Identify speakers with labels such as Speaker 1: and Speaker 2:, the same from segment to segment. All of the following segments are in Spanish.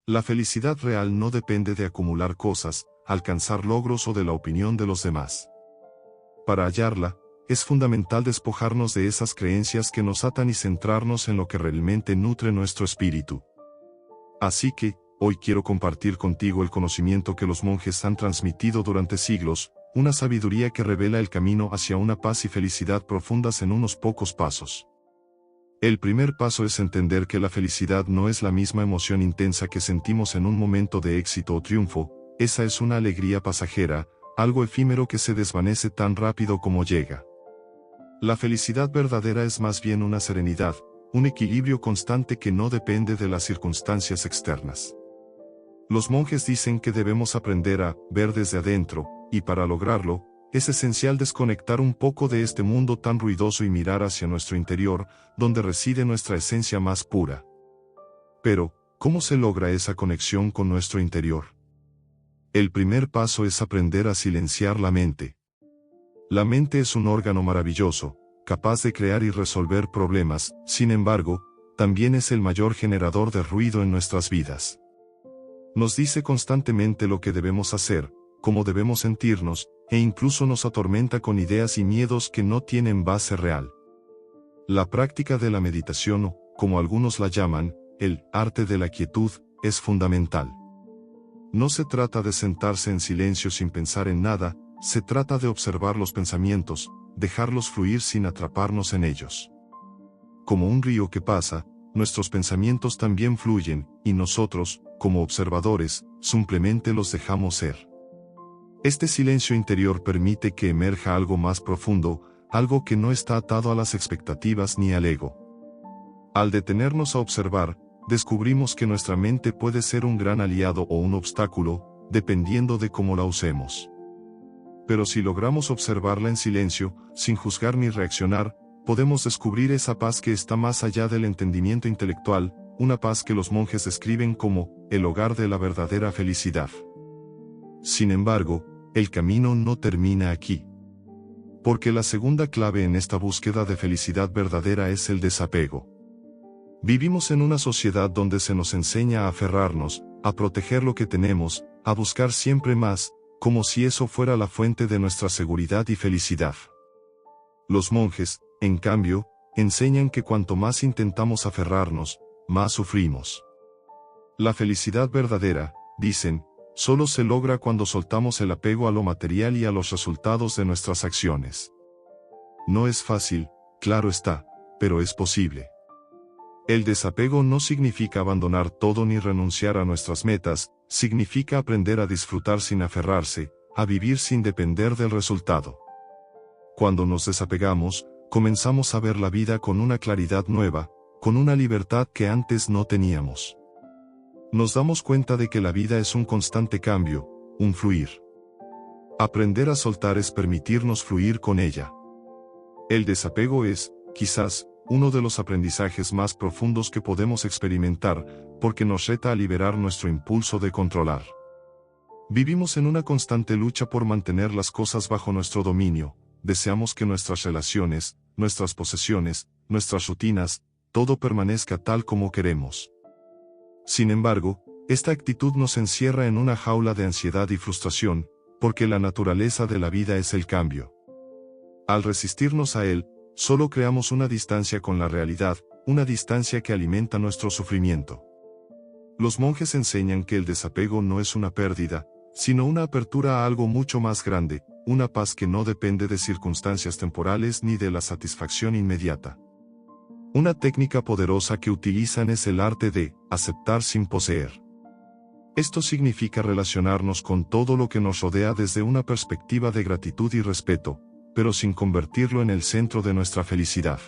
Speaker 1: La felicidad real no depende de acumular cosas, alcanzar logros o de la opinión de los demás. Para hallarla, es fundamental despojarnos de esas creencias que nos atan y centrarnos en lo que realmente nutre nuestro espíritu. Así que, hoy quiero compartir contigo el conocimiento que los monjes han transmitido durante siglos, una sabiduría que revela el camino hacia una paz y felicidad profundas en unos pocos pasos. El primer paso es entender que la felicidad no es la misma emoción intensa que sentimos en un momento de éxito o triunfo, esa es una alegría pasajera, algo efímero que se desvanece tan rápido como llega. La felicidad verdadera es más bien una serenidad, un equilibrio constante que no depende de las circunstancias externas. Los monjes dicen que debemos aprender a ver desde adentro, y para lograrlo, es esencial desconectar un poco de este mundo tan ruidoso y mirar hacia nuestro interior, donde reside nuestra esencia más pura. Pero, ¿cómo se logra esa conexión con nuestro interior? El primer paso es aprender a silenciar la mente. La mente es un órgano maravilloso, capaz de crear y resolver problemas, sin embargo, también es el mayor generador de ruido en nuestras vidas. Nos dice constantemente lo que debemos hacer, cómo debemos sentirnos, e incluso nos atormenta con ideas y miedos que no tienen base real. La práctica de la meditación o, como algunos la llaman, el arte de la quietud, es fundamental. No se trata de sentarse en silencio sin pensar en nada, se trata de observar los pensamientos, dejarlos fluir sin atraparnos en ellos. Como un río que pasa, nuestros pensamientos también fluyen, y nosotros, como observadores, simplemente los dejamos ser. Este silencio interior permite que emerja algo más profundo, algo que no está atado a las expectativas ni al ego. Al detenernos a observar, descubrimos que nuestra mente puede ser un gran aliado o un obstáculo, dependiendo de cómo la usemos. Pero si logramos observarla en silencio, sin juzgar ni reaccionar, podemos descubrir esa paz que está más allá del entendimiento intelectual, una paz que los monjes describen como el hogar de la verdadera felicidad. Sin embargo, el camino no termina aquí. Porque la segunda clave en esta búsqueda de felicidad verdadera es el desapego. Vivimos en una sociedad donde se nos enseña a aferrarnos, a proteger lo que tenemos, a buscar siempre más, como si eso fuera la fuente de nuestra seguridad y felicidad. Los monjes, en cambio, enseñan que cuanto más intentamos aferrarnos, más sufrimos. La felicidad verdadera, dicen, solo se logra cuando soltamos el apego a lo material y a los resultados de nuestras acciones. No es fácil, claro está, pero es posible. El desapego no significa abandonar todo ni renunciar a nuestras metas, significa aprender a disfrutar sin aferrarse, a vivir sin depender del resultado. Cuando nos desapegamos, comenzamos a ver la vida con una claridad nueva, con una libertad que antes no teníamos. Nos damos cuenta de que la vida es un constante cambio, un fluir. Aprender a soltar es permitirnos fluir con ella. El desapego es, quizás, uno de los aprendizajes más profundos que podemos experimentar, porque nos reta a liberar nuestro impulso de controlar. Vivimos en una constante lucha por mantener las cosas bajo nuestro dominio, deseamos que nuestras relaciones, nuestras posesiones, nuestras rutinas, todo permanezca tal como queremos. Sin embargo, esta actitud nos encierra en una jaula de ansiedad y frustración, porque la naturaleza de la vida es el cambio. Al resistirnos a él, solo creamos una distancia con la realidad, una distancia que alimenta nuestro sufrimiento. Los monjes enseñan que el desapego no es una pérdida, sino una apertura a algo mucho más grande, una paz que no depende de circunstancias temporales ni de la satisfacción inmediata. Una técnica poderosa que utilizan es el arte de aceptar sin poseer. Esto significa relacionarnos con todo lo que nos rodea desde una perspectiva de gratitud y respeto, pero sin convertirlo en el centro de nuestra felicidad.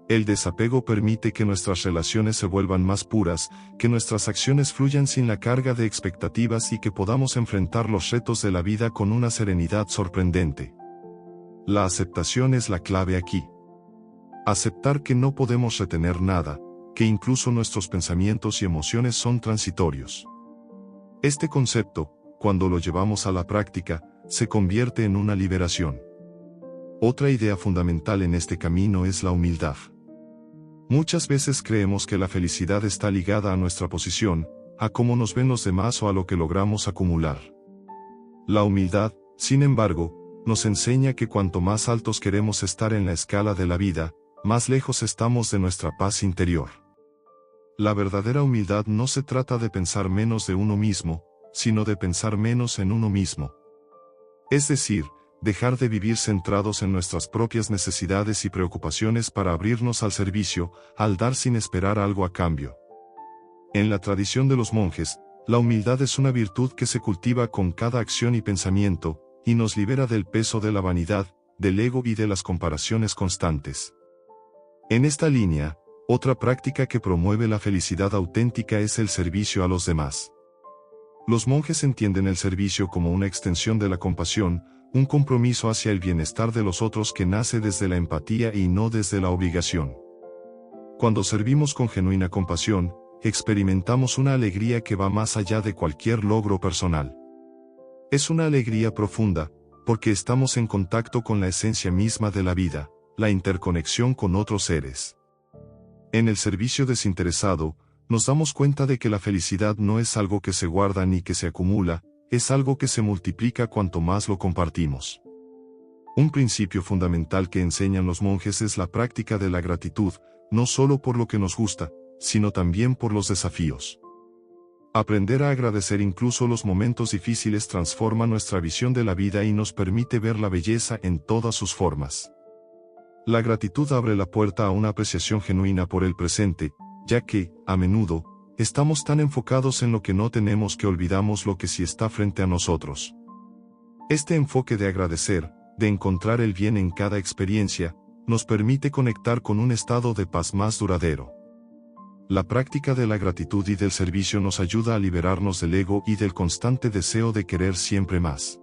Speaker 1: El desapego permite que nuestras relaciones se vuelvan más puras, que nuestras acciones fluyan sin la carga de expectativas y que podamos enfrentar los retos de la vida con una serenidad sorprendente. La aceptación es la clave aquí. Aceptar que no podemos retener nada, que incluso nuestros pensamientos y emociones son transitorios. Este concepto, cuando lo llevamos a la práctica, se convierte en una liberación. Otra idea fundamental en este camino es la humildad. Muchas veces creemos que la felicidad está ligada a nuestra posición, a cómo nos ven los demás o a lo que logramos acumular. La humildad, sin embargo, nos enseña que cuanto más altos queremos estar en la escala de la vida, más lejos estamos de nuestra paz interior. La verdadera humildad no se trata de pensar menos de uno mismo, sino de pensar menos en uno mismo. Es decir, dejar de vivir centrados en nuestras propias necesidades y preocupaciones para abrirnos al servicio, al dar sin esperar algo a cambio. En la tradición de los monjes, la humildad es una virtud que se cultiva con cada acción y pensamiento, y nos libera del peso de la vanidad, del ego y de las comparaciones constantes. En esta línea, otra práctica que promueve la felicidad auténtica es el servicio a los demás. Los monjes entienden el servicio como una extensión de la compasión, un compromiso hacia el bienestar de los otros que nace desde la empatía y no desde la obligación. Cuando servimos con genuina compasión, experimentamos una alegría que va más allá de cualquier logro personal. Es una alegría profunda, porque estamos en contacto con la esencia misma de la vida, la interconexión con otros seres. En el servicio desinteresado, nos damos cuenta de que la felicidad no es algo que se guarda ni que se acumula, es algo que se multiplica cuanto más lo compartimos. Un principio fundamental que enseñan los monjes es la práctica de la gratitud, no solo por lo que nos gusta, sino también por los desafíos. Aprender a agradecer incluso los momentos difíciles transforma nuestra visión de la vida y nos permite ver la belleza en todas sus formas. La gratitud abre la puerta a una apreciación genuina por el presente, ya que, a menudo, estamos tan enfocados en lo que no tenemos que olvidamos lo que sí está frente a nosotros. Este enfoque de agradecer, de encontrar el bien en cada experiencia, nos permite conectar con un estado de paz más duradero. La práctica de la gratitud y del servicio nos ayuda a liberarnos del ego y del constante deseo de querer siempre más.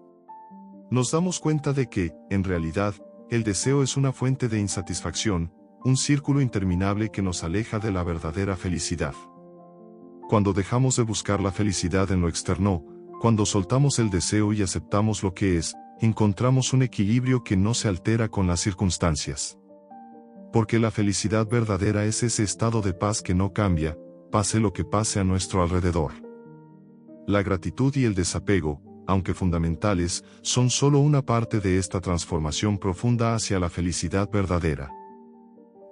Speaker 1: Nos damos cuenta de que, en realidad, el deseo es una fuente de insatisfacción, un círculo interminable que nos aleja de la verdadera felicidad. Cuando dejamos de buscar la felicidad en lo externo, cuando soltamos el deseo y aceptamos lo que es, encontramos un equilibrio que no se altera con las circunstancias. Porque la felicidad verdadera es ese estado de paz que no cambia, pase lo que pase a nuestro alrededor. La gratitud y el desapego, aunque fundamentales, son solo una parte de esta transformación profunda hacia la felicidad verdadera.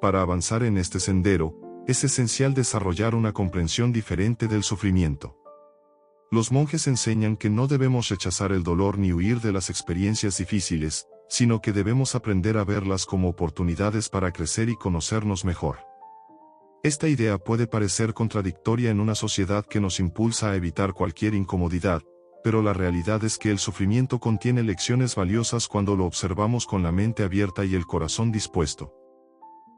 Speaker 1: Para avanzar en este sendero, es esencial desarrollar una comprensión diferente del sufrimiento. Los monjes enseñan que no debemos rechazar el dolor ni huir de las experiencias difíciles, sino que debemos aprender a verlas como oportunidades para crecer y conocernos mejor. Esta idea puede parecer contradictoria en una sociedad que nos impulsa a evitar cualquier incomodidad, pero la realidad es que el sufrimiento contiene lecciones valiosas cuando lo observamos con la mente abierta y el corazón dispuesto.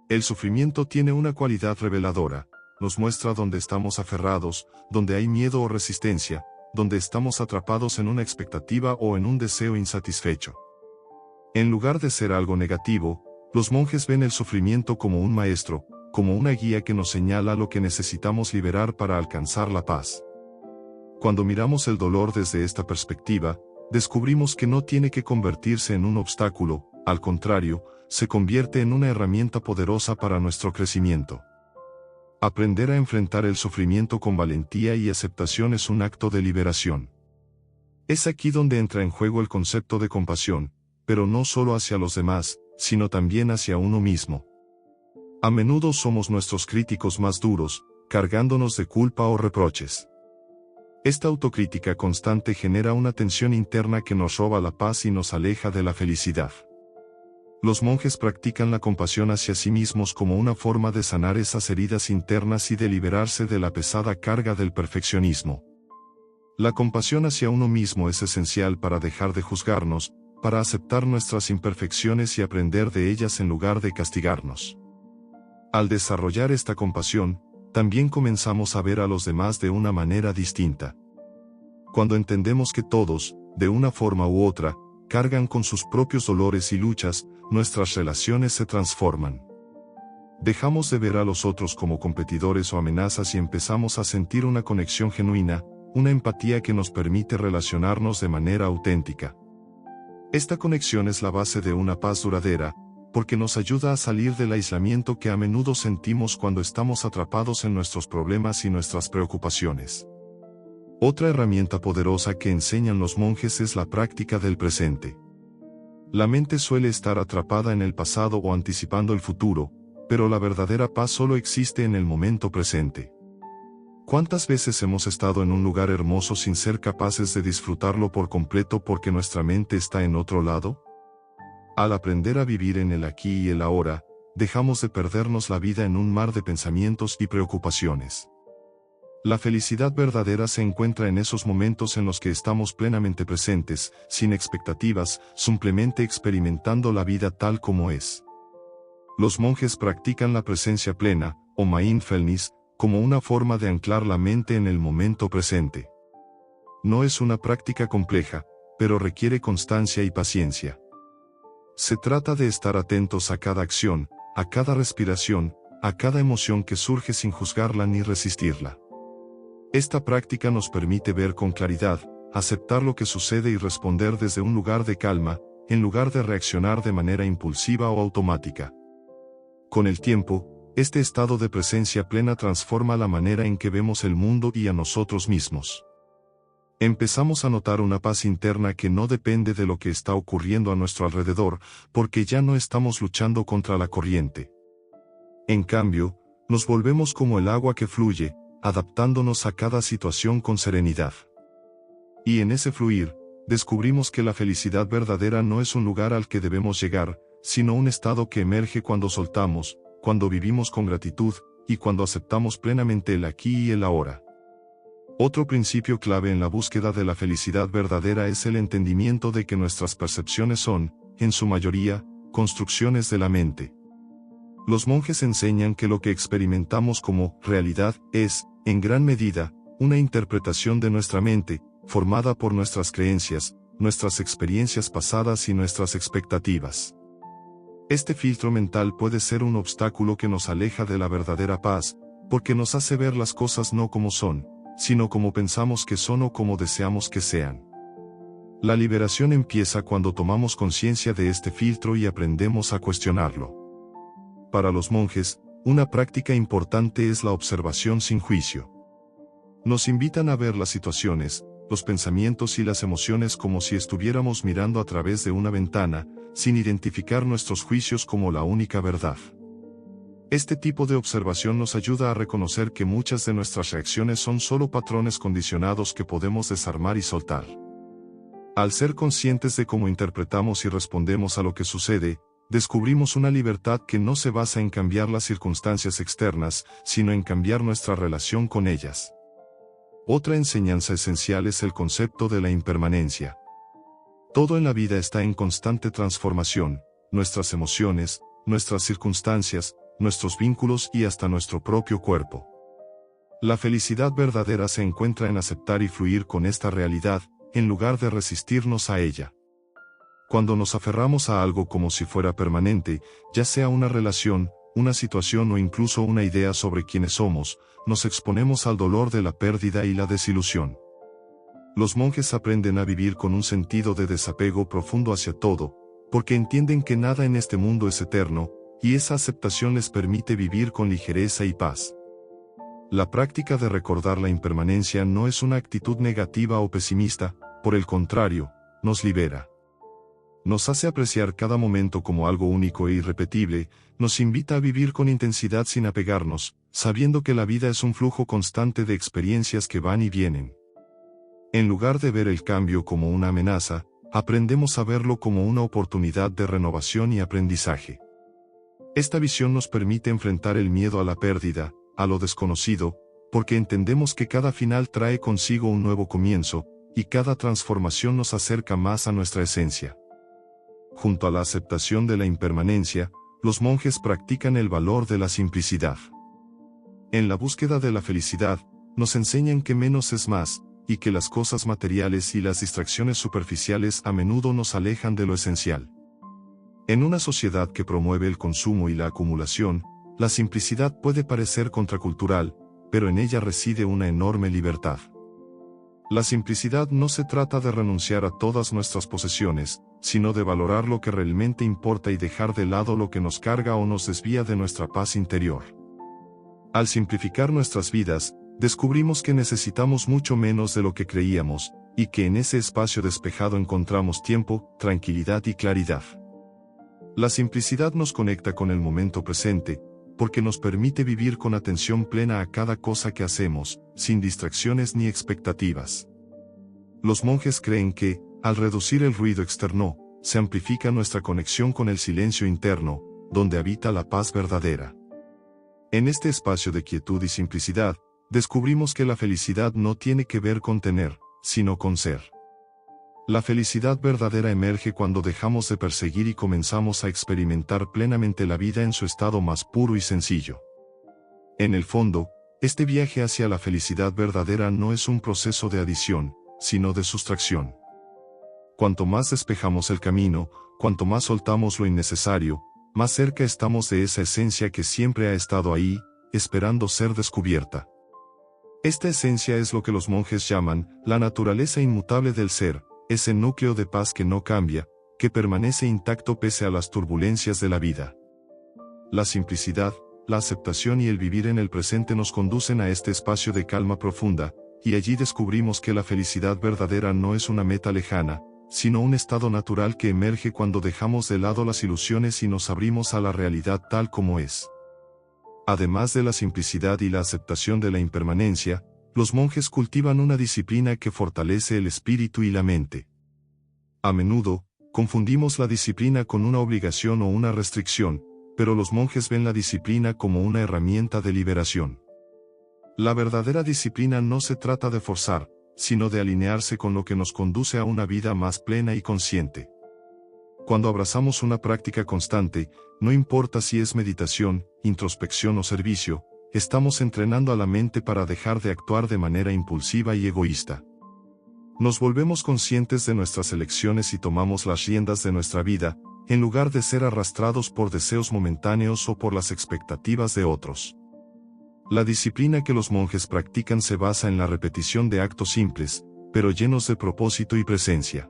Speaker 1: El sufrimiento tiene una cualidad reveladora, nos muestra dónde estamos aferrados, dónde hay miedo o resistencia, dónde estamos atrapados en una expectativa o en un deseo insatisfecho. En lugar de ser algo negativo, los monjes ven el sufrimiento como un maestro, como una guía que nos señala lo que necesitamos liberar para alcanzar la paz. Cuando miramos el dolor desde esta perspectiva, descubrimos que no tiene que convertirse en un obstáculo, al contrario, se convierte en una herramienta poderosa para nuestro crecimiento. Aprender a enfrentar el sufrimiento con valentía y aceptación es un acto de liberación. Es aquí donde entra en juego el concepto de compasión, pero no solo hacia los demás, sino también hacia uno mismo. A menudo somos nuestros críticos más duros, cargándonos de culpa o reproches. Esta autocrítica constante genera una tensión interna que nos roba la paz y nos aleja de la felicidad. Los monjes practican la compasión hacia sí mismos como una forma de sanar esas heridas internas y de liberarse de la pesada carga del perfeccionismo. La compasión hacia uno mismo es esencial para dejar de juzgarnos, para aceptar nuestras imperfecciones y aprender de ellas en lugar de castigarnos. Al desarrollar esta compasión, también comenzamos a ver a los demás de una manera distinta. Cuando entendemos que todos, de una forma u otra, cargan con sus propios dolores y luchas, nuestras relaciones se transforman. Dejamos de ver a los otros como competidores o amenazas y empezamos a sentir una conexión genuina, una empatía que nos permite relacionarnos de manera auténtica. Esta conexión es la base de una paz duradera, porque nos ayuda a salir del aislamiento que a menudo sentimos cuando estamos atrapados en nuestros problemas y nuestras preocupaciones. Otra herramienta poderosa que enseñan los monjes es la práctica del presente. La mente suele estar atrapada en el pasado o anticipando el futuro, pero la verdadera paz solo existe en el momento presente. ¿Cuántas veces hemos estado en un lugar hermoso sin ser capaces de disfrutarlo por completo porque nuestra mente está en otro lado? Al aprender a vivir en el aquí y el ahora, dejamos de perdernos la vida en un mar de pensamientos y preocupaciones. La felicidad verdadera se encuentra en esos momentos en los que estamos plenamente presentes, sin expectativas, simplemente experimentando la vida tal como es. Los monjes practican la presencia plena, o mindfulness, como una forma de anclar la mente en el momento presente. No es una práctica compleja, pero requiere constancia y paciencia. Se trata de estar atentos a cada acción, a cada respiración, a cada emoción que surge sin juzgarla ni resistirla. Esta práctica nos permite ver con claridad, aceptar lo que sucede y responder desde un lugar de calma, en lugar de reaccionar de manera impulsiva o automática. Con el tiempo, este estado de presencia plena transforma la manera en que vemos el mundo y a nosotros mismos. Empezamos a notar una paz interna que no depende de lo que está ocurriendo a nuestro alrededor, porque ya no estamos luchando contra la corriente. En cambio, nos volvemos como el agua que fluye, adaptándonos a cada situación con serenidad. Y en ese fluir, descubrimos que la felicidad verdadera no es un lugar al que debemos llegar, sino un estado que emerge cuando soltamos, cuando vivimos con gratitud, y cuando aceptamos plenamente el aquí y el ahora. Otro principio clave en la búsqueda de la felicidad verdadera es el entendimiento de que nuestras percepciones son, en su mayoría, construcciones de la mente. Los monjes enseñan que lo que experimentamos como realidad es, en gran medida, una interpretación de nuestra mente, formada por nuestras creencias, nuestras experiencias pasadas y nuestras expectativas. Este filtro mental puede ser un obstáculo que nos aleja de la verdadera paz, porque nos hace ver las cosas no como son, sino como pensamos que son o como deseamos que sean. La liberación empieza cuando tomamos conciencia de este filtro y aprendemos a cuestionarlo. Para los monjes, una práctica importante es la observación sin juicio. Nos invitan a ver las situaciones, los pensamientos y las emociones como si estuviéramos mirando a través de una ventana, sin identificar nuestros juicios como la única verdad. Este tipo de observación nos ayuda a reconocer que muchas de nuestras reacciones son solo patrones condicionados que podemos desarmar y soltar. Al ser conscientes de cómo interpretamos y respondemos a lo que sucede, descubrimos una libertad que no se basa en cambiar las circunstancias externas, sino en cambiar nuestra relación con ellas. Otra enseñanza esencial es el concepto de la impermanencia. Todo en la vida está en constante transformación, nuestras emociones, nuestras circunstancias, nuestros vínculos y hasta nuestro propio cuerpo. La felicidad verdadera se encuentra en aceptar y fluir con esta realidad, en lugar de resistirnos a ella. Cuando nos aferramos a algo como si fuera permanente, ya sea una relación, una situación o incluso una idea sobre quiénes somos, nos exponemos al dolor de la pérdida y la desilusión. Los monjes aprenden a vivir con un sentido de desapego profundo hacia todo, porque entienden que nada en este mundo es eterno, y esa aceptación les permite vivir con ligereza y paz. La práctica de recordar la impermanencia no es una actitud negativa o pesimista, por el contrario, nos libera. Nos hace apreciar cada momento como algo único e irrepetible, nos invita a vivir con intensidad sin apegarnos, sabiendo que la vida es un flujo constante de experiencias que van y vienen. En lugar de ver el cambio como una amenaza, aprendemos a verlo como una oportunidad de renovación y aprendizaje. Esta visión nos permite enfrentar el miedo a la pérdida, a lo desconocido, porque entendemos que cada final trae consigo un nuevo comienzo, y cada transformación nos acerca más a nuestra esencia. Junto a la aceptación de la impermanencia, los monjes practican el valor de la simplicidad. En la búsqueda de la felicidad, nos enseñan que menos es más, y que las cosas materiales y las distracciones superficiales a menudo nos alejan de lo esencial. En una sociedad que promueve el consumo y la acumulación, la simplicidad puede parecer contracultural, pero en ella reside una enorme libertad. La simplicidad no se trata de renunciar a todas nuestras posesiones, sino de valorar lo que realmente importa y dejar de lado lo que nos carga o nos desvía de nuestra paz interior. Al simplificar nuestras vidas, descubrimos que necesitamos mucho menos de lo que creíamos, y que en ese espacio despejado encontramos tiempo, tranquilidad y claridad. La simplicidad nos conecta con el momento presente, porque nos permite vivir con atención plena a cada cosa que hacemos, sin distracciones ni expectativas. Los monjes creen que, al reducir el ruido externo, se amplifica nuestra conexión con el silencio interno, donde habita la paz verdadera. En este espacio de quietud y simplicidad, descubrimos que la felicidad no tiene que ver con tener, sino con ser. La felicidad verdadera emerge cuando dejamos de perseguir y comenzamos a experimentar plenamente la vida en su estado más puro y sencillo. En el fondo, este viaje hacia la felicidad verdadera no es un proceso de adición, sino de sustracción. Cuanto más despejamos el camino, cuanto más soltamos lo innecesario, más cerca estamos de esa esencia que siempre ha estado ahí, esperando ser descubierta. Esta esencia es lo que los monjes llaman la naturaleza inmutable del ser, ese núcleo de paz que no cambia, que permanece intacto pese a las turbulencias de la vida. La simplicidad, la aceptación y el vivir en el presente nos conducen a este espacio de calma profunda, y allí descubrimos que la felicidad verdadera no es una meta lejana, sino un estado natural que emerge cuando dejamos de lado las ilusiones y nos abrimos a la realidad tal como es. Además de la simplicidad y la aceptación de la impermanencia, los monjes cultivan una disciplina que fortalece el espíritu y la mente. A menudo, confundimos la disciplina con una obligación o una restricción, pero los monjes ven la disciplina como una herramienta de liberación. La verdadera disciplina no se trata de forzar, sino de alinearse con lo que nos conduce a una vida más plena y consciente. Cuando abrazamos una práctica constante, no importa si es meditación, introspección o servicio, estamos entrenando a la mente para dejar de actuar de manera impulsiva y egoísta. Nos volvemos conscientes de nuestras elecciones y tomamos las riendas de nuestra vida, en lugar de ser arrastrados por deseos momentáneos o por las expectativas de otros. La disciplina que los monjes practican se basa en la repetición de actos simples, pero llenos de propósito y presencia.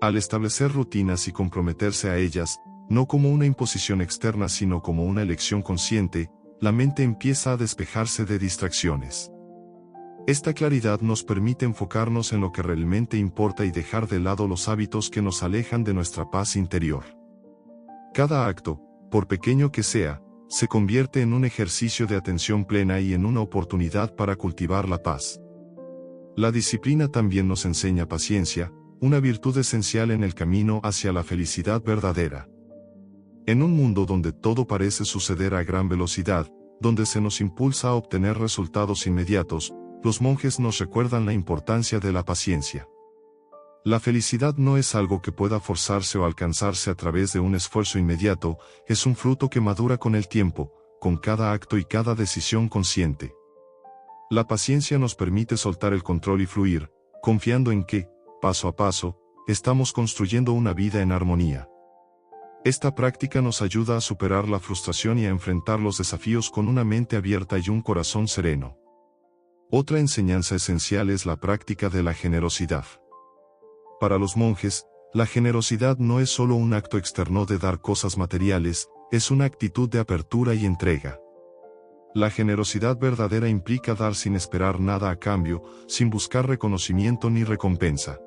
Speaker 1: Al establecer rutinas y comprometerse a ellas, no como una imposición externa sino como una elección consciente, la mente empieza a despejarse de distracciones. Esta claridad nos permite enfocarnos en lo que realmente importa y dejar de lado los hábitos que nos alejan de nuestra paz interior. Cada acto, por pequeño que sea, se convierte en un ejercicio de atención plena y en una oportunidad para cultivar la paz. La disciplina también nos enseña paciencia, una virtud esencial en el camino hacia la felicidad verdadera. En un mundo donde todo parece suceder a gran velocidad, donde se nos impulsa a obtener resultados inmediatos, los monjes nos recuerdan la importancia de la paciencia. La felicidad no es algo que pueda forzarse o alcanzarse a través de un esfuerzo inmediato, es un fruto que madura con el tiempo, con cada acto y cada decisión consciente. La paciencia nos permite soltar el control y fluir, confiando en que, paso a paso, estamos construyendo una vida en armonía. Esta práctica nos ayuda a superar la frustración y a enfrentar los desafíos con una mente abierta y un corazón sereno. Otra enseñanza esencial es la práctica de la generosidad. Para los monjes, la generosidad no es solo un acto externo de dar cosas materiales, es una actitud de apertura y entrega. La generosidad verdadera implica dar sin esperar nada a cambio, sin buscar reconocimiento ni recompensa.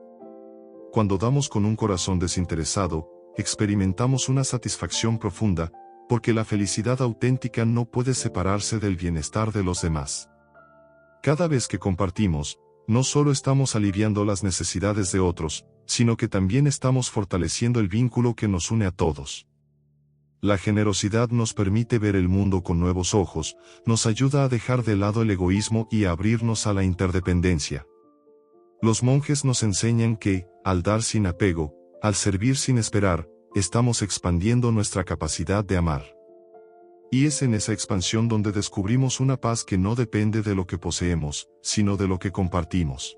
Speaker 1: Cuando damos con un corazón desinteresado, experimentamos una satisfacción profunda, porque la felicidad auténtica no puede separarse del bienestar de los demás. Cada vez que compartimos, no solo estamos aliviando las necesidades de otros, sino que también estamos fortaleciendo el vínculo que nos une a todos. La generosidad nos permite ver el mundo con nuevos ojos, nos ayuda a dejar de lado el egoísmo y a abrirnos a la interdependencia. Los monjes nos enseñan que, al dar sin apego, al servir sin esperar, estamos expandiendo nuestra capacidad de amar. Y es en esa expansión donde descubrimos una paz que no depende de lo que poseemos, sino de lo que compartimos.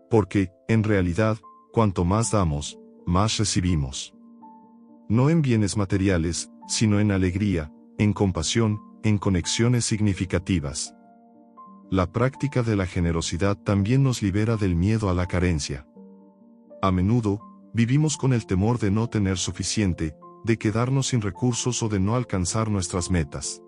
Speaker 1: Porque, en realidad, cuanto más damos, más recibimos. No en bienes materiales, sino en alegría, en compasión, en conexiones significativas. La práctica de la generosidad también nos libera del miedo a la carencia. A menudo, vivimos con el temor de no tener suficiente, de quedarnos sin recursos o de no alcanzar nuestras metas.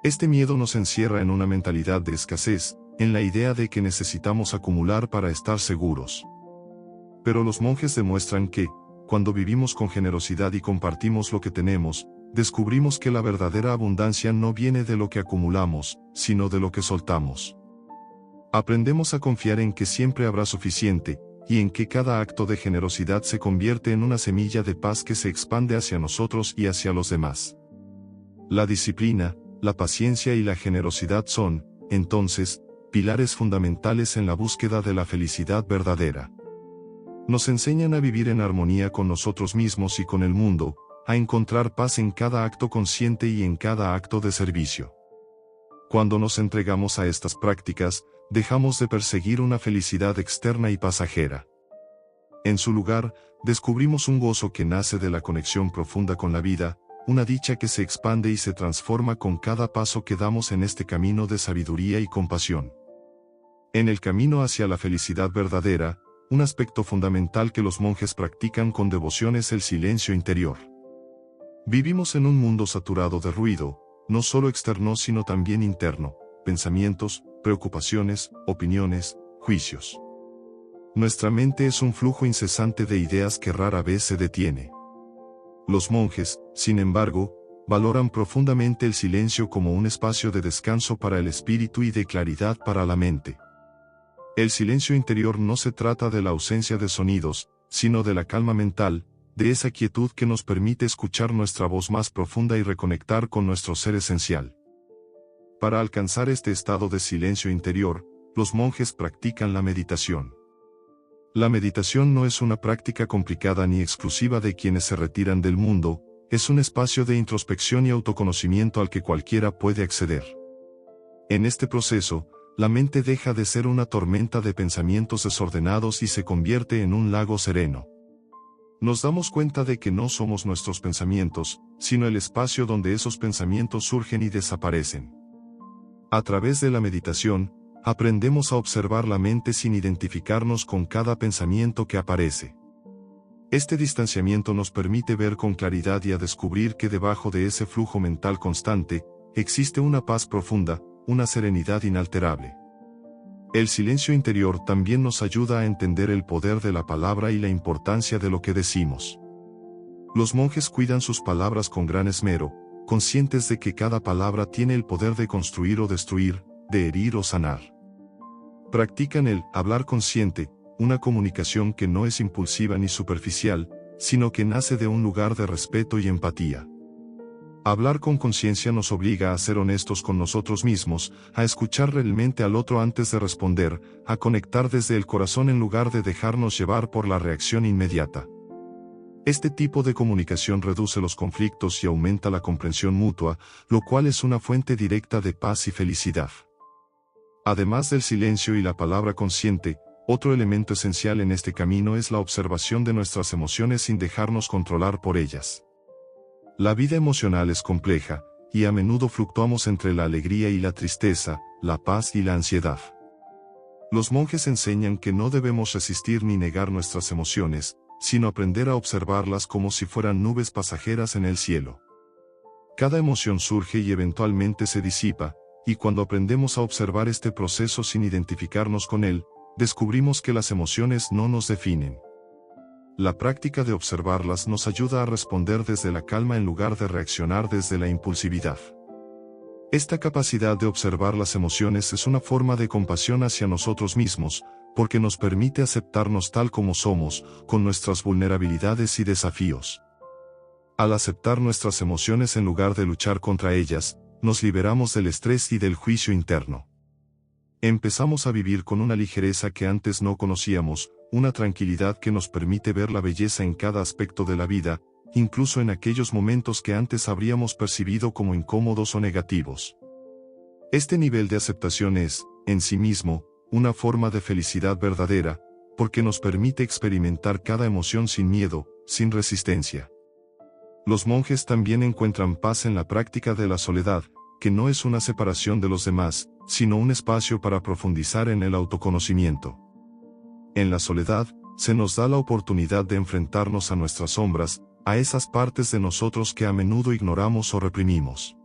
Speaker 1: Este miedo nos encierra en una mentalidad de escasez, en la idea de que necesitamos acumular para estar seguros. Pero los monjes demuestran que, cuando vivimos con generosidad y compartimos lo que tenemos, descubrimos que la verdadera abundancia no viene de lo que acumulamos, sino de lo que soltamos. Aprendemos a confiar en que siempre habrá suficiente, y en que cada acto de generosidad se convierte en una semilla de paz que se expande hacia nosotros y hacia los demás. La disciplina, la paciencia y la generosidad son, entonces, pilares fundamentales en la búsqueda de la felicidad verdadera. Nos enseñan a vivir en armonía con nosotros mismos y con el mundo, a encontrar paz en cada acto consciente y en cada acto de servicio. Cuando nos entregamos a estas prácticas, dejamos de perseguir una felicidad externa y pasajera. En su lugar, descubrimos un gozo que nace de la conexión profunda con la vida, una dicha que se expande y se transforma con cada paso que damos en este camino de sabiduría y compasión. En el camino hacia la felicidad verdadera, un aspecto fundamental que los monjes practican con devoción es el silencio interior. Vivimos en un mundo saturado de ruido, no solo externo sino también interno, pensamientos, preocupaciones, opiniones, juicios. Nuestra mente es un flujo incesante de ideas que rara vez se detiene. Los monjes, sin embargo, valoran profundamente el silencio como un espacio de descanso para el espíritu y de claridad para la mente. El silencio interior no se trata de la ausencia de sonidos, sino de la calma mental, de esa quietud que nos permite escuchar nuestra voz más profunda y reconectar con nuestro ser esencial. Para alcanzar este estado de silencio interior, los monjes practican la meditación. La meditación no es una práctica complicada ni exclusiva de quienes se retiran del mundo, es un espacio de introspección y autoconocimiento al que cualquiera puede acceder. En este proceso, la mente deja de ser una tormenta de pensamientos desordenados y se convierte en un lago sereno. Nos damos cuenta de que no somos nuestros pensamientos, sino el espacio donde esos pensamientos surgen y desaparecen. A través de la meditación, aprendemos a observar la mente sin identificarnos con cada pensamiento que aparece. Este distanciamiento nos permite ver con claridad y a descubrir que debajo de ese flujo mental constante, existe una paz profunda, una serenidad inalterable. El silencio interior también nos ayuda a entender el poder de la palabra y la importancia de lo que decimos. Los monjes cuidan sus palabras con gran esmero, conscientes de que cada palabra tiene el poder de construir o destruir, de herir o sanar. Practican el hablar consciente, una comunicación que no es impulsiva ni superficial, sino que nace de un lugar de respeto y empatía. Hablar con conciencia nos obliga a ser honestos con nosotros mismos, a escuchar realmente al otro antes de responder, a conectar desde el corazón en lugar de dejarnos llevar por la reacción inmediata. Este tipo de comunicación reduce los conflictos y aumenta la comprensión mutua, lo cual es una fuente directa de paz y felicidad. Además del silencio y la palabra consciente, otro elemento esencial en este camino es la observación de nuestras emociones sin dejarnos controlar por ellas. La vida emocional es compleja, y a menudo fluctuamos entre la alegría y la tristeza, la paz y la ansiedad. Los monjes enseñan que no debemos resistir ni negar nuestras emociones, sino aprender a observarlas como si fueran nubes pasajeras en el cielo. Cada emoción surge y eventualmente se disipa, y cuando aprendemos a observar este proceso sin identificarnos con él, descubrimos que las emociones no nos definen. La práctica de observarlas nos ayuda a responder desde la calma en lugar de reaccionar desde la impulsividad. Esta capacidad de observar las emociones es una forma de compasión hacia nosotros mismos, porque nos permite aceptarnos tal como somos, con nuestras vulnerabilidades y desafíos. Al aceptar nuestras emociones en lugar de luchar contra ellas, nos liberamos del estrés y del juicio interno. Empezamos a vivir con una ligereza que antes no conocíamos, una tranquilidad que nos permite ver la belleza en cada aspecto de la vida, incluso en aquellos momentos que antes habríamos percibido como incómodos o negativos. Este nivel de aceptación es, en sí mismo, una forma de felicidad verdadera, porque nos permite experimentar cada emoción sin miedo, sin resistencia. Los monjes también encuentran paz en la práctica de la soledad, que no es una separación de los demás, sino un espacio para profundizar en el autoconocimiento. En la soledad, se nos da la oportunidad de enfrentarnos a nuestras sombras, a esas partes de nosotros que a menudo ignoramos o reprimimos.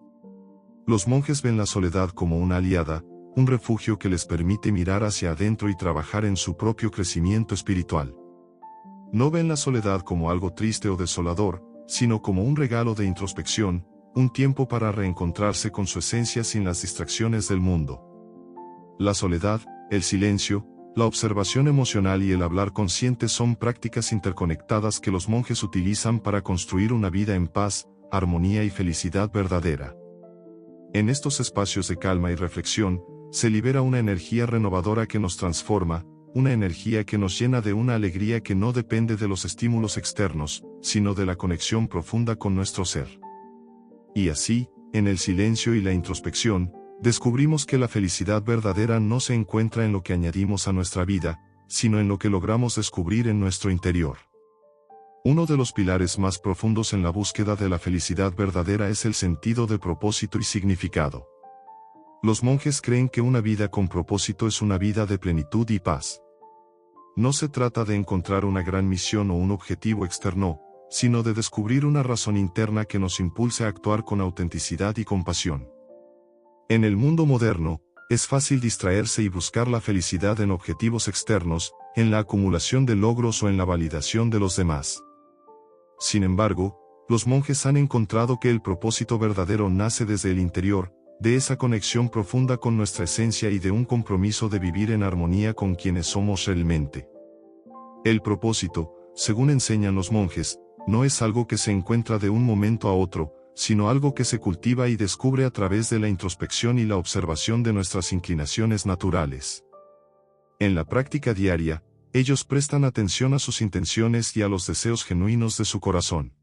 Speaker 1: Los monjes ven la soledad como una aliada, un refugio que les permite mirar hacia adentro y trabajar en su propio crecimiento espiritual. No ven la soledad como algo triste o desolador, sino como un regalo de introspección, un tiempo para reencontrarse con su esencia sin las distracciones del mundo. La soledad, el silencio, la observación emocional y el hablar consciente son prácticas interconectadas que los monjes utilizan para construir una vida en paz, armonía y felicidad verdadera. En estos espacios de calma y reflexión, se libera una energía renovadora que nos transforma, una energía que nos llena de una alegría que no depende de los estímulos externos, sino de la conexión profunda con nuestro ser. Y así, en el silencio y la introspección, descubrimos que la felicidad verdadera no se encuentra en lo que añadimos a nuestra vida, sino en lo que logramos descubrir en nuestro interior. Uno de los pilares más profundos en la búsqueda de la felicidad verdadera es el sentido de propósito y significado. Los monjes creen que una vida con propósito es una vida de plenitud y paz. No se trata de encontrar una gran misión o un objetivo externo, sino de descubrir una razón interna que nos impulse a actuar con autenticidad y compasión. En el mundo moderno, es fácil distraerse y buscar la felicidad en objetivos externos, en la acumulación de logros o en la validación de los demás. Sin embargo, los monjes han encontrado que el propósito verdadero nace desde el interior, de esa conexión profunda con nuestra esencia y de un compromiso de vivir en armonía con quienes somos realmente. El propósito, según enseñan los monjes, no es algo que se encuentra de un momento a otro, sino algo que se cultiva y descubre a través de la introspección y la observación de nuestras inclinaciones naturales. En la práctica diaria, ellos prestan atención a sus intenciones y a los deseos genuinos de su corazón.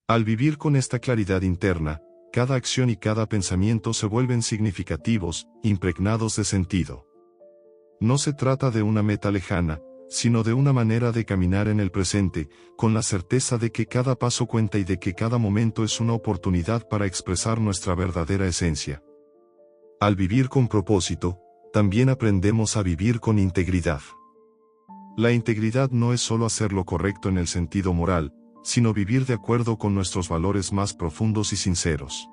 Speaker 1: Al vivir con esta claridad interna, cada acción y cada pensamiento se vuelven significativos, impregnados de sentido. No se trata de una meta lejana, sino de una manera de caminar en el presente, con la certeza de que cada paso cuenta y de que cada momento es una oportunidad para expresar nuestra verdadera esencia. Al vivir con propósito, también aprendemos a vivir con integridad. La integridad no es solo hacer lo correcto en el sentido moral, sino vivir de acuerdo con nuestros valores más profundos y sinceros.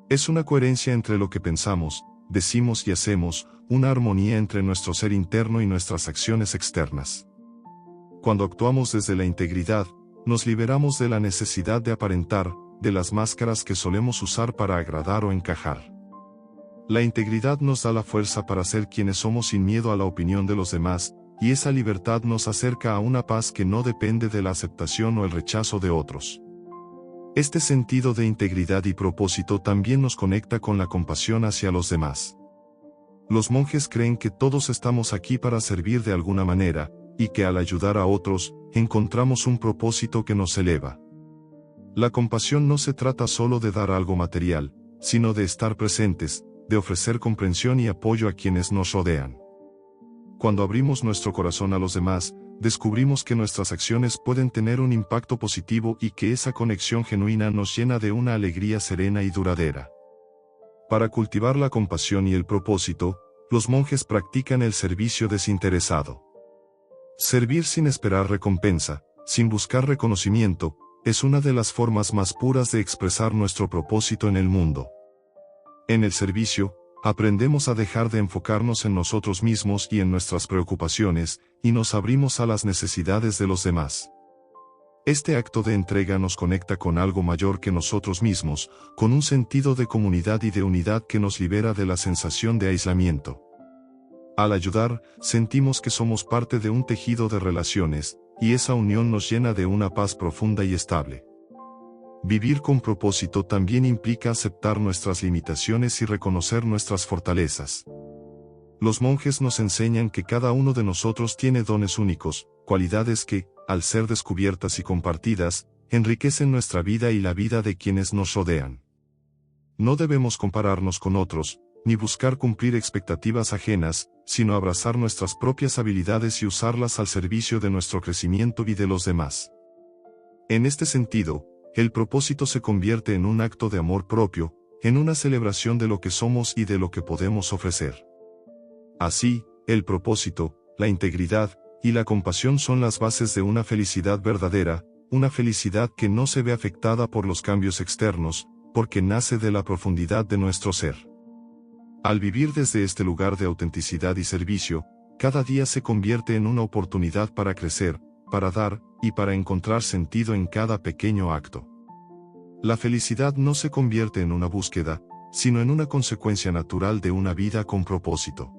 Speaker 1: Es una coherencia entre lo que pensamos, decimos y hacemos, una armonía entre nuestro ser interno y nuestras acciones externas. Cuando actuamos desde la integridad, nos liberamos de la necesidad de aparentar, de las máscaras que solemos usar para agradar o encajar. La integridad nos da la fuerza para ser quienes somos sin miedo a la opinión de los demás, y esa libertad nos acerca a una paz que no depende de la aceptación o el rechazo de otros. Este sentido de integridad y propósito también nos conecta con la compasión hacia los demás. Los monjes creen que todos estamos aquí para servir de alguna manera, y que al ayudar a otros, encontramos un propósito que nos eleva. La compasión no se trata solo de dar algo material, sino de estar presentes, de ofrecer comprensión y apoyo a quienes nos rodean. Cuando abrimos nuestro corazón a los demás, descubrimos que nuestras acciones pueden tener un impacto positivo y que esa conexión genuina nos llena de una alegría serena y duradera. Para cultivar la compasión y el propósito, los monjes practican el servicio desinteresado. Servir sin esperar recompensa, sin buscar reconocimiento, es una de las formas más puras de expresar nuestro propósito en el mundo. En el servicio, aprendemos a dejar de enfocarnos en nosotros mismos y en nuestras preocupaciones, y nos abrimos a las necesidades de los demás. Este acto de entrega nos conecta con algo mayor que nosotros mismos, con un sentido de comunidad y de unidad que nos libera de la sensación de aislamiento. Al ayudar, sentimos que somos parte de un tejido de relaciones, y esa unión nos llena de una paz profunda y estable. Vivir con propósito también implica aceptar nuestras limitaciones y reconocer nuestras fortalezas. Los monjes nos enseñan que cada uno de nosotros tiene dones únicos, cualidades que, al ser descubiertas y compartidas, enriquecen nuestra vida y la vida de quienes nos rodean. No debemos compararnos con otros, ni buscar cumplir expectativas ajenas, sino abrazar nuestras propias habilidades y usarlas al servicio de nuestro crecimiento y de los demás. En este sentido, el propósito se convierte en un acto de amor propio, en una celebración de lo que somos y de lo que podemos ofrecer. Así, el propósito, la integridad y la compasión son las bases de una felicidad verdadera, una felicidad que no se ve afectada por los cambios externos, porque nace de la profundidad de nuestro ser. Al vivir desde este lugar de autenticidad y servicio, cada día se convierte en una oportunidad para crecer, para dar, y para encontrar sentido en cada pequeño acto. La felicidad no se convierte en una búsqueda, sino en una consecuencia natural de una vida con propósito.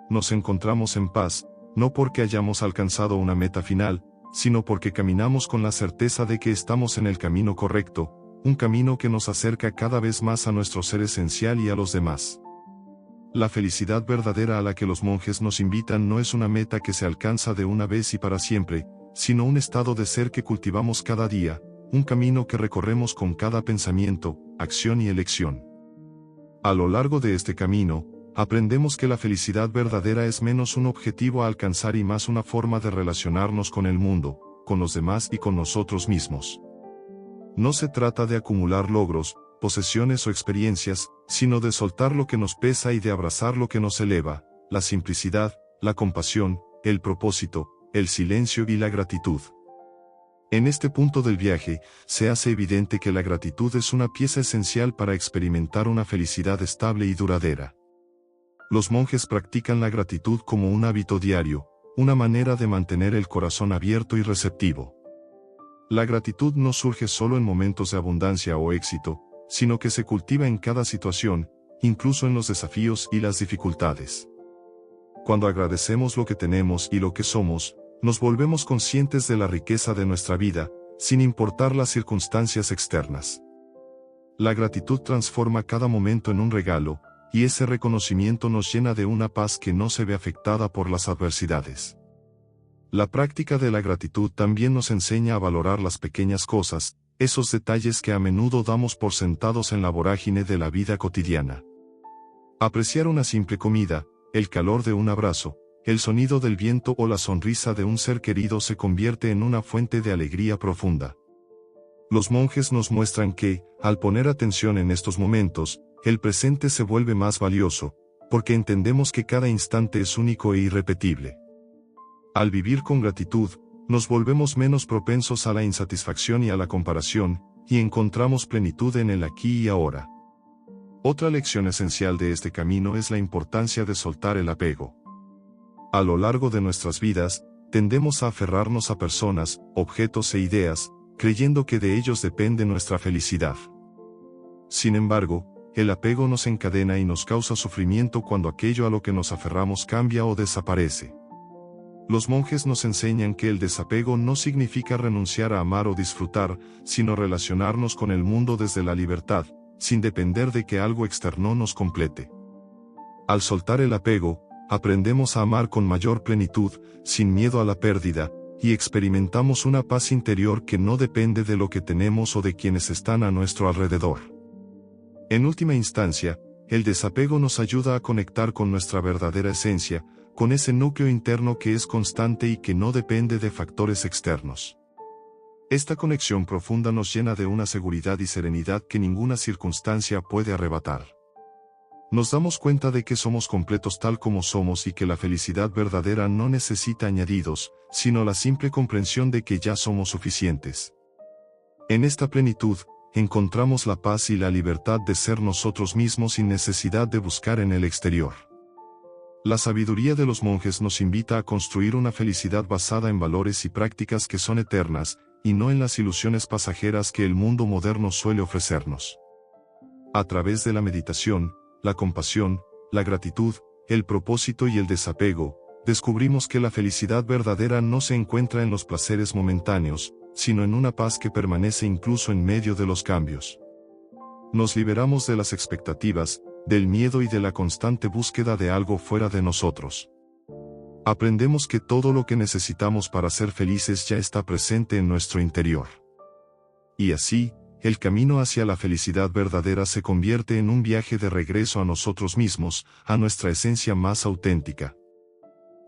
Speaker 1: Nos encontramos en paz, no porque hayamos alcanzado una meta final, sino porque caminamos con la certeza de que estamos en el camino correcto, un camino que nos acerca cada vez más a nuestro ser esencial y a los demás. La felicidad verdadera a la que los monjes nos invitan no es una meta que se alcanza de una vez y para siempre, sino un estado de ser que cultivamos cada día, un camino que recorremos con cada pensamiento, acción y elección. A lo largo de este camino, aprendemos que la felicidad verdadera es menos un objetivo a alcanzar y más una forma de relacionarnos con el mundo, con los demás y con nosotros mismos. No se trata de acumular logros, posesiones o experiencias, sino de soltar lo que nos pesa y de abrazar lo que nos eleva, la simplicidad, la compasión, el propósito, el silencio y la gratitud. En este punto del viaje, se hace evidente que la gratitud es una pieza esencial para experimentar una felicidad estable y duradera. Los monjes practican la gratitud como un hábito diario, una manera de mantener el corazón abierto y receptivo. La gratitud no surge solo en momentos de abundancia o éxito, sino que se cultiva en cada situación, incluso en los desafíos y las dificultades. Cuando agradecemos lo que tenemos y lo que somos, nos volvemos conscientes de la riqueza de nuestra vida, sin importar las circunstancias externas. La gratitud transforma cada momento en un regalo, y ese reconocimiento nos llena de una paz que no se ve afectada por las adversidades. La práctica de la gratitud también nos enseña a valorar las pequeñas cosas, esos detalles que a menudo damos por sentados en la vorágine de la vida cotidiana. Apreciar una simple comida, el calor de un abrazo, el sonido del viento o la sonrisa de un ser querido se convierte en una fuente de alegría profunda. Los monjes nos muestran que, al poner atención en estos momentos, el presente se vuelve más valioso, porque entendemos que cada instante es único e irrepetible. Al vivir con gratitud, nos volvemos menos propensos a la insatisfacción y a la comparación, y encontramos plenitud en el aquí y ahora. Otra lección esencial de este camino es la importancia de soltar el apego. A lo largo de nuestras vidas, tendemos a aferrarnos a personas, objetos e ideas, creyendo que de ellos depende nuestra felicidad. Sin embargo, el apego nos encadena y nos causa sufrimiento cuando aquello a lo que nos aferramos cambia o desaparece. Los monjes nos enseñan que el desapego no significa renunciar a amar o disfrutar, sino relacionarnos con el mundo desde la libertad, sin depender de que algo externo nos complete. Al soltar el apego, aprendemos a amar con mayor plenitud, sin miedo a la pérdida, y experimentamos una paz interior que no depende de lo que tenemos o de quienes están a nuestro alrededor. En última instancia, el desapego nos ayuda a conectar con nuestra verdadera esencia, con ese núcleo interno que es constante y que no depende de factores externos. Esta conexión profunda nos llena de una seguridad y serenidad que ninguna circunstancia puede arrebatar. Nos damos cuenta de que somos completos tal como somos y que la felicidad verdadera no necesita añadidos, sino la simple comprensión de que ya somos suficientes. En esta plenitud, encontramos la paz y la libertad de ser nosotros mismos sin necesidad de buscar en el exterior. La sabiduría de los monjes nos invita a construir una felicidad basada en valores y prácticas que son eternas, y no en las ilusiones pasajeras que el mundo moderno suele ofrecernos. A través de la meditación, la compasión, la gratitud, el propósito y el desapego, descubrimos que la felicidad verdadera no se encuentra en los placeres momentáneos, sino en una paz que permanece incluso en medio de los cambios. Nos liberamos de las expectativas, del miedo y de la constante búsqueda de algo fuera de nosotros. Aprendemos que todo lo que necesitamos para ser felices ya está presente en nuestro interior. Y así, el camino hacia la felicidad verdadera se convierte en un viaje de regreso a nosotros mismos, a nuestra esencia más auténtica.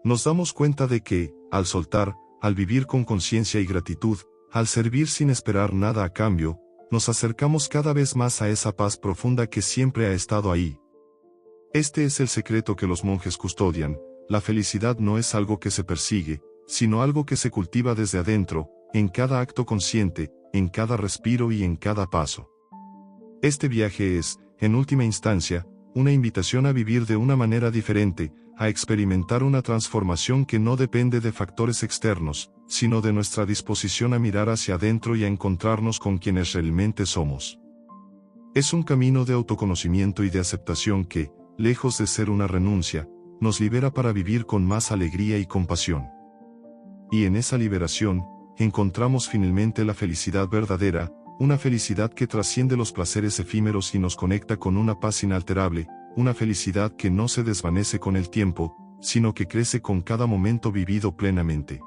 Speaker 1: Nos damos cuenta de que, al soltar, al vivir con conciencia y gratitud, al servir sin esperar nada a cambio, nos acercamos cada vez más a esa paz profunda que siempre ha estado ahí. Este es el secreto que los monjes custodian: la felicidad no es algo que se persigue, sino algo que se cultiva desde adentro, en cada acto consciente, en cada respiro y en cada paso. Este viaje es, en última instancia, una invitación a vivir de una manera diferente, a experimentar una transformación que no depende de factores externos, sino de nuestra disposición a mirar hacia adentro y a encontrarnos con quienes realmente somos. Es un camino de autoconocimiento y de aceptación que, lejos de ser una renuncia, nos libera para vivir con más alegría y compasión. Y en esa liberación, encontramos finalmente la felicidad verdadera, una felicidad que trasciende los placeres efímeros y nos conecta con una paz inalterable, una felicidad que no se desvanece con el tiempo, sino que crece con cada momento vivido plenamente.